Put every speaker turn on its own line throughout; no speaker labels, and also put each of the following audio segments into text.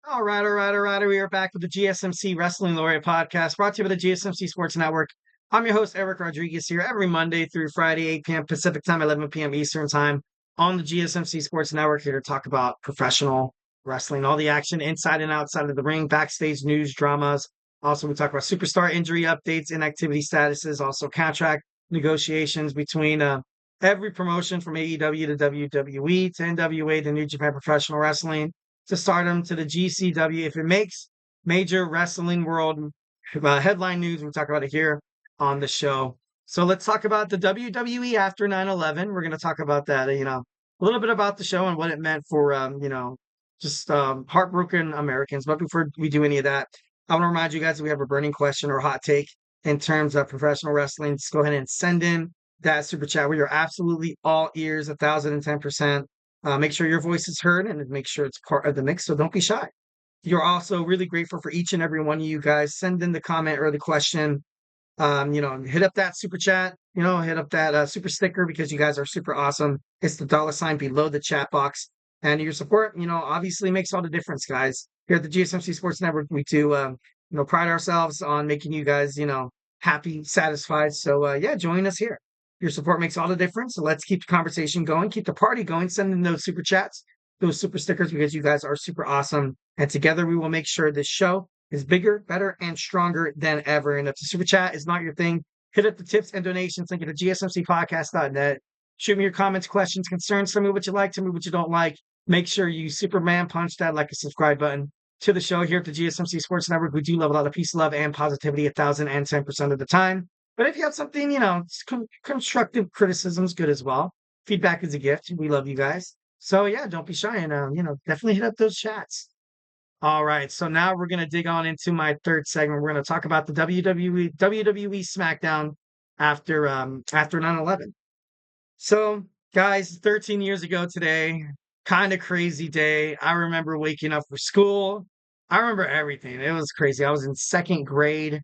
All right. We are back with the GSMC Wrestling Laureate podcast brought to you by the GSMC Sports Network. I'm your host, Eric Rodriguez, here every Monday through Friday, 8 p.m. Pacific time, 11 p.m. Eastern time on the GSMC Sports Network, here to talk about professional wrestling, all the action inside and outside of the ring, backstage news, dramas. Also, we talk about superstar injury updates, inactivity statuses, also contract negotiations between every promotion from AEW to WWE to NWA to New Japan Professional Wrestling to Stardom to the GCW. If it makes major wrestling world headline news, we'll talk about it here on the show. So let's talk about the WWE after 9/11. We're going to talk about that, a little bit about the show and what it meant for, just heartbroken Americans. But before we do any of that, I want to remind you guys that we have a burning question or hot take in terms of professional wrestling. Just go ahead and send in that super chat. We are absolutely all ears, 1,010%. Make sure your voice is heard and make sure it's part of the mix. So don't be shy. You're also really grateful for each and every one of you guys. Send in the comment or the question. Hit up that super chat. Hit up that super sticker because you guys are super awesome. It's the $ below the chat box, and your support, obviously makes all the difference, guys. Here at the GSMC Sports Network, we do, pride ourselves on making you guys, happy, satisfied. So yeah, join us here. Your support makes all the difference. So let's keep the conversation going, keep the party going. Send in those super chats, those super stickers, because you guys are super awesome. And together we will make sure this show is bigger, better, and stronger than ever. And if the super chat is not your thing, hit up the tips and donations link at the GSMCpodcast.net. Shoot me your comments, questions, concerns. Tell me what you like, tell me what you don't like. Make sure you Superman punch that like a subscribe button to the show here at the GSMC Sports Network. We do love a lot of peace, love, and positivity 1,010% of the time. But if you have something, constructive criticism is good as well. Feedback is a gift. We love you guys. So yeah, don't be shy and definitely hit up those chats. All right, so now we're gonna dig on into my third segment. We're gonna talk about the WWE Smackdown after 9/11. So, guys, 13 years ago today, kind of crazy day. I remember waking up for school. I remember everything. It was crazy. I was in second grade.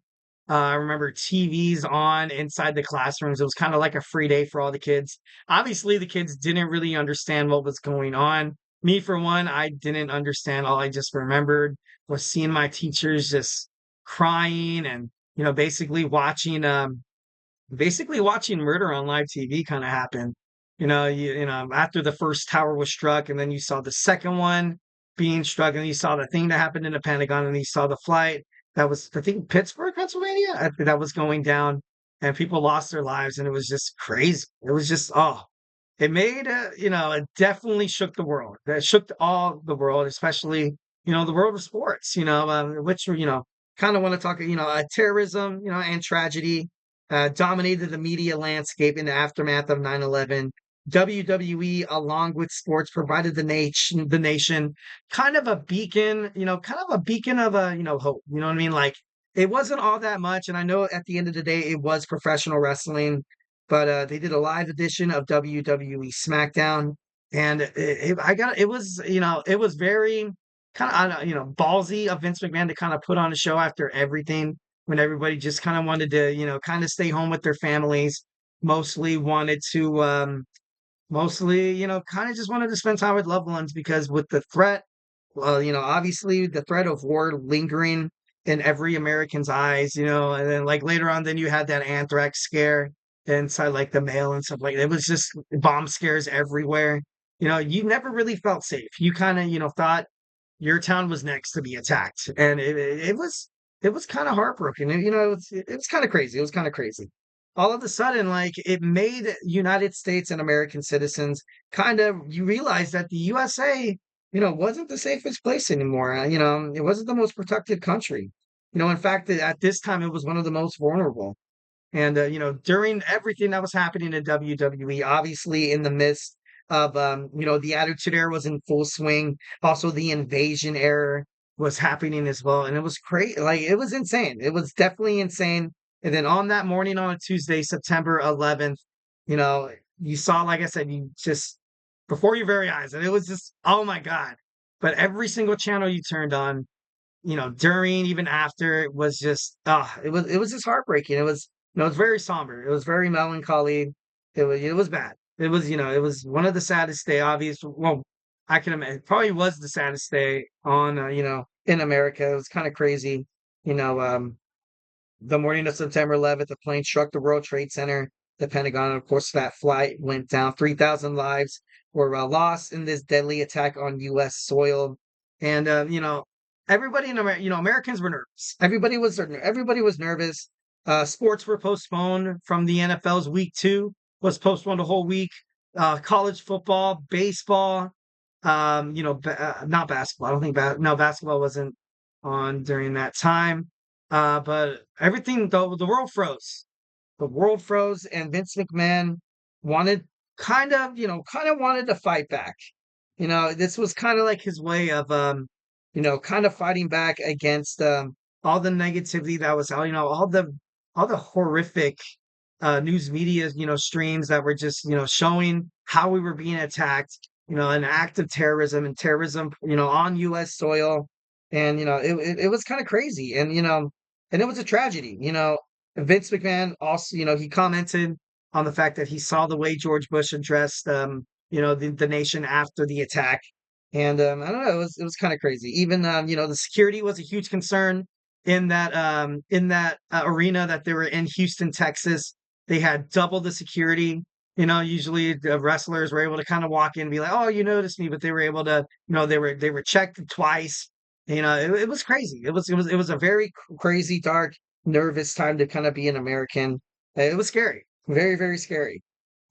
I remember TVs on inside the classrooms. It was kind of like a free day for all the kids. Obviously, the kids didn't really understand what was going on. Me, for one, I didn't understand. All I just remembered was seeing my teachers just crying and, basically watching murder on live TV kind of happen. After the first tower was struck, and then you saw the second one being struck, and you saw the thing that happened in the Pentagon, and you saw the flight that was, I think, Pittsburgh, Pennsylvania, that was going down, and people lost their lives, and it was just crazy. It was just, it made, it definitely shook the world. It shook all the world, especially, the world of sports, which, kind of want to talk, terrorism, and tragedy dominated the media landscape in the aftermath of 9/11. WWE, along with sports, provided the nation kind of a beacon, of hope. You know what I mean? Like, it wasn't all that much, and I know at the end of the day, it was professional wrestling, but they did a live edition of WWE Smackdown, and it was very kind of, ballsy of Vince McMahon to kind of put on a show after everything when everybody just kind of wanted to, kind of stay home with their families, mostly wanted to, kind of just wanted to spend time with loved ones because with the threat, well, obviously the threat of war lingering in every American's eyes, and then like later on, then you had that anthrax scare inside like the mail and stuff like that. It was just bomb scares everywhere. You never really felt safe. You kind of, thought your town was next to be attacked, and it was kind of heartbroken. And, it was kind of crazy. It was kind of crazy. All of a sudden, like it made United States and American citizens kind of you realize that the USA, wasn't the safest place anymore. It wasn't the most protected country. In fact, at this time, it was one of the most vulnerable. And during everything that was happening in WWE, obviously in the midst of the Attitude Era was in full swing. Also, the Invasion Era was happening as well, and it was crazy. Like it was insane. It was definitely insane. And then on that morning, on a Tuesday, September 11th, you know, you saw, like I said, you just before your very eyes, and it was just, oh my God. But every single channel you turned on, during, even after, it was just, it was just heartbreaking. It was, it was very somber. It was very melancholy. It was bad. It was one of the saddest day, obvious. Well, I can imagine, it probably was the saddest day on, in America. It was kind of crazy. You know, the morning of September 11th, the plane struck the World Trade Center, the Pentagon. Of course, that flight went down. 3,000 lives were lost in this deadly attack on U.S. soil. And, everybody in America, Americans were nervous. Everybody was nervous. Sports were postponed from the NFL's week 2, was postponed a whole week. College football, baseball, not basketball. I don't think, no, basketball wasn't on during that time. But everything, though, the world froze. The world froze, and Vince McMahon wanted kind of wanted to fight back. This was kind of like his way of, kind of fighting back against all the negativity that was out, all the horrific news media, streams that were just, showing how we were being attacked, an act of terrorism and terrorism, on U.S. soil. And, it was kind of crazy. And it was a tragedy. Vince McMahon also, he commented on the fact that he saw the way George Bush addressed, the nation after the attack. And I don't know, it was kind of crazy. Even the security was a huge concern in that arena that they were in Houston, Texas. They had double the security. Usually the wrestlers were able to kind of walk in and be like, "Oh, you noticed me," but they were able to, they were checked twice. It was crazy. It was a very crazy, dark, nervous time to kind of be an American. It was scary, very, very scary.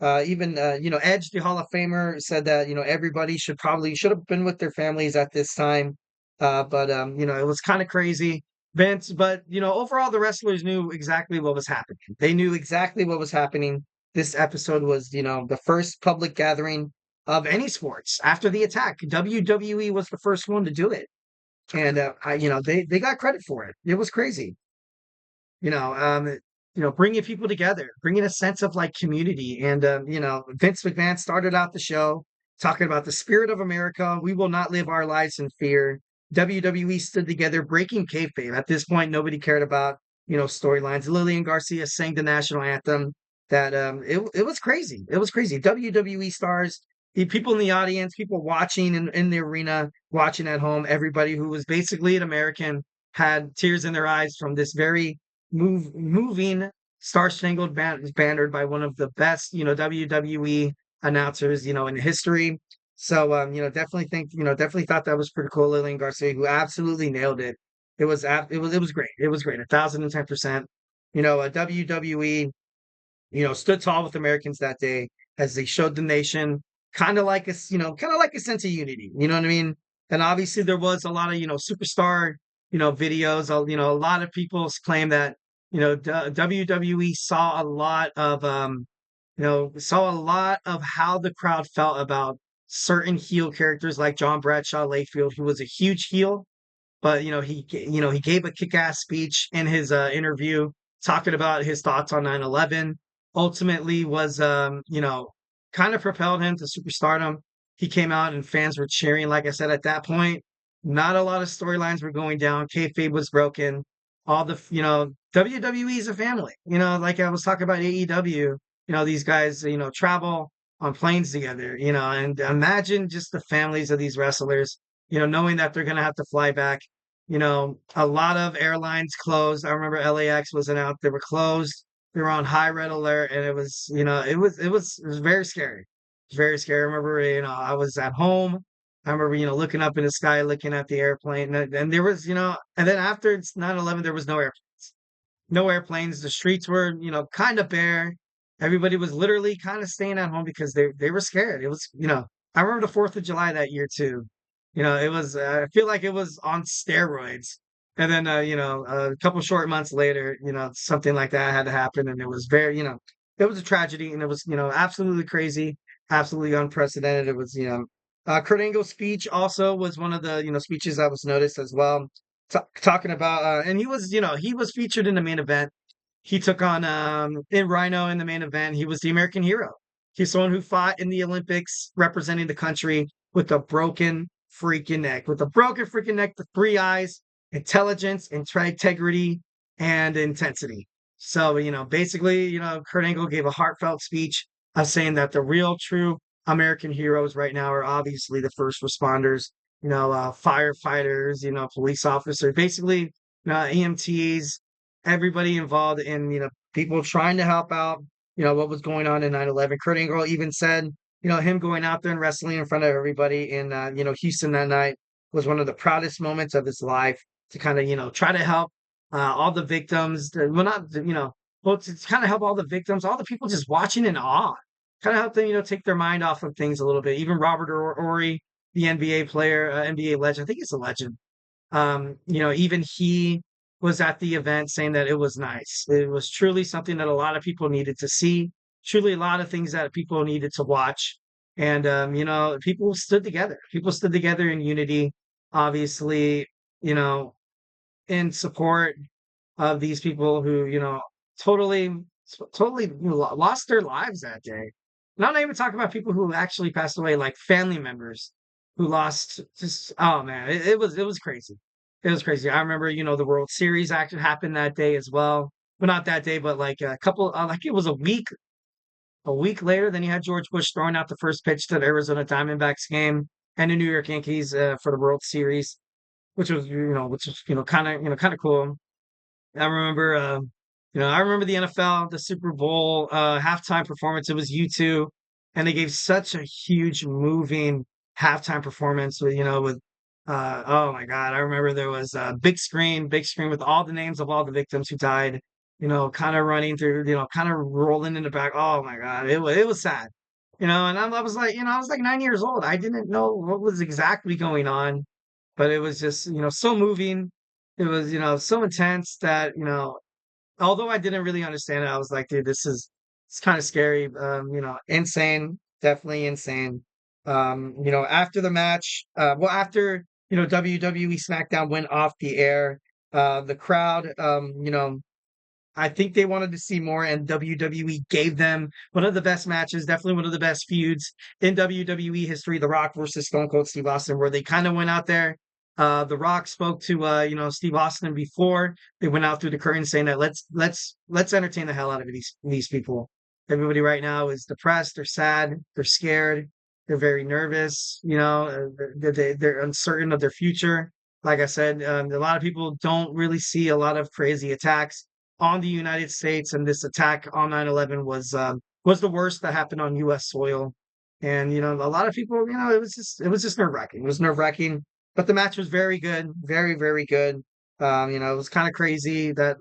Even Edge, the Hall of Famer, said that everybody should have been with their families at this time. But it was kind of crazy, Vince. But overall, the wrestlers knew exactly what was happening. They knew exactly what was happening. This episode was the first public gathering of any sports after the attack. WWE was the first one to do it, and they got credit for it. It was crazy. you know, um, bringing people together, bringing a sense of like community. And, Vince McMahon started out the show talking about the spirit of America. We will not live our lives in fear. WWE stood together, breaking kayfabe. At this point, nobody cared about, storylines. Lillian Garcia sang the national anthem. That it was crazy. It was crazy. WWE stars, the people in the audience, people watching in the arena, watching at home, everybody who was basically an American had tears in their eyes from this very moving Star Spangled Bannered by one of the best, WWE announcers, in history. So, definitely thought that was pretty cool. Lillian Garcia, who absolutely nailed it. It was great. It was great. 1,010%. WWE, stood tall with Americans that day as they showed the nation kind of like a sense of unity. You know what I mean? And obviously there was a lot of, superstar, videos. A lot of people claim that, WWE saw a lot of how the crowd felt about certain heel characters like John Bradshaw Layfield, who was a huge heel, but he gave a kick-ass speech in his interview talking about his thoughts on 9/11. Ultimately was kind of propelled him to superstardom. He came out and fans were cheering. Like I said, at that point, not a lot of storylines were going down. Kayfabe was broken. All the WWE is a family. Like I was talking about AEW. These guys travel on planes together. And imagine just the families of these wrestlers, knowing that they're going to have to fly back. A lot of airlines closed. I remember LAX wasn't out. They were closed. We were on high red alert, and it was, it was very scary. It was very scary. I remember, I was at home. I remember, looking up in the sky, looking at the airplane, and there was, and then after it's 9/11, there was no airplanes. No airplanes. The streets were, kind of bare. Everybody was literally kind of staying at home because they were scared. It was, I remember the 4th of July that year too. It was, I feel like it was on steroids. And then, a couple short months later, something like that had to happen. And it was very, it was a tragedy, and it was, absolutely crazy, absolutely unprecedented. It was, Kurt Angle's speech also was one of the, speeches that was noticed as well. Talking about, and he was featured in the main event. He took on in Rhino in the main event. He was the American hero. He's someone who fought in the Olympics representing the country with a broken freaking neck. With a broken freaking neck, the three eyes, intelligence, integrity, and intensity. So, basically, Kurt Angle gave a heartfelt speech of saying that the real, true American heroes right now are obviously the first responders. firefighters, police officers, basically, EMTs, everybody involved in, people trying to help out, what was going on in 9/11. Kurt Angle even said, him going out there and wrestling in front of everybody in, Houston that night was one of the proudest moments of his life to kind of, try to help all the victims. Well, not, well, to kind of help all the victims, all the people just watching in awe, kind of help them, take their mind off of things a little bit. Even Robert Ory, the NBA player, NBA legend, I think he's a legend. Even he was at the event saying that it was nice. It was truly something that a lot of people needed to see, truly a lot of things that people needed to watch. And, people stood together. People stood together in unity, obviously, you know, in support of these people who, totally, totally lost their lives that day. Not even talking about people who actually passed away, like family members who lost just, oh man, it was crazy. It was crazy. I remember, the World Series actually happened that day as well. Well, not that day, but like a couple, like it was a week later, then you had George Bush throwing out the first pitch to the Arizona Diamondbacks game and the New York Yankees for the World Series, which was kind of cool. I remember, I remember the NFL, the Super Bowl halftime performance. It was U2, and they gave such a huge, moving halftime performance with oh my God, I remember there was a big screen with all the names of all the victims who died. Kind of running through, kind of rolling in the back. Oh my God, it was sad. And I was like, I was like 9 years old. I didn't know what was exactly going on, but it was just, so moving. It was, so intense that, although I didn't really understand it, I was like, dude, it's kind of scary. Insane, definitely insane. After the match, well, after, WWE Smackdown went off the air, the crowd, I think they wanted to see more, and WWE gave them one of the best matches, definitely one of the best feuds in WWE history, The Rock versus Stone Cold Steve Austin, where they kind of went out there. The Rock spoke to Steve Austin before they went out through the curtain, saying that let's entertain the hell out of these people. Everybody right now is depressed, they're sad, they're scared, they're very nervous. They're uncertain of their future. Like I said, a lot of people don't really see a lot of crazy attacks on the United States, and this attack on 9/11 was the worst that happened on U.S. soil. And a lot of people, it was just nerve wracking. It was nerve wracking, but the match was very good, very very good. It was kind of crazy that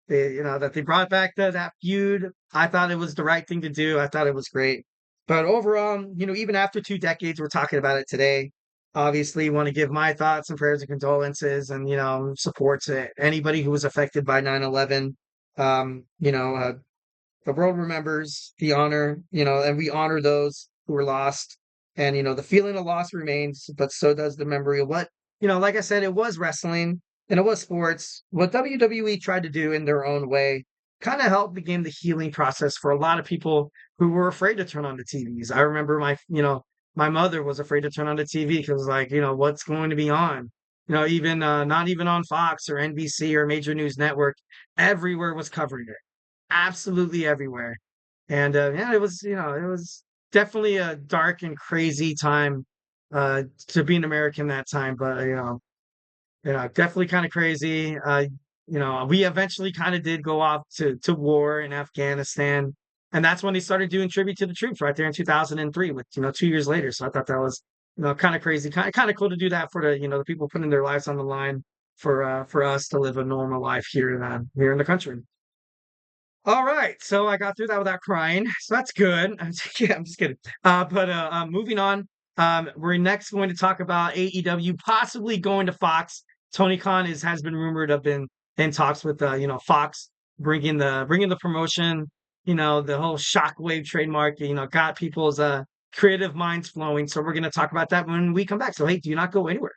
they brought back that feud. I thought it was the right thing to do. I thought it was great. But overall, even after 2 decades, we're talking about it today. Obviously, want to give my thoughts and prayers and condolences and, support to anybody who was affected by 9/11. The world remembers the honor, and we honor those who were lost. And, the feeling of loss remains, but so does the memory of what, like I said, it was wrestling and it was sports. What WWE tried to do in their own way kind of helped begin the healing process for a lot of people who were afraid to turn on the TVs. I remember my mother was afraid to turn on the TV because, like, what's going to be on? Even not even on Fox or NBC or major news network, everywhere was covering it, absolutely everywhere. And yeah, it was definitely a dark and crazy time to be an American that time. But definitely kind of crazy. We eventually kind of did go off to war in Afghanistan, and that's when they started doing tribute to the troops right there in 2003, with 2 years later. So I thought that was kind of crazy, kind of cool to do that for the people putting their lives on the line for us to live a normal life here in the country. All right, so I got through that without crying, so that's good. Yeah, I'm just kidding. But moving on, we're next going to talk about AEW possibly going to Fox. Tony Khan has been rumored of been in talks with Fox bringing the promotion. The whole Shockwave trademark. Got people's creative minds flowing. So we're going to talk about that when we come back. So hey, do not go anywhere.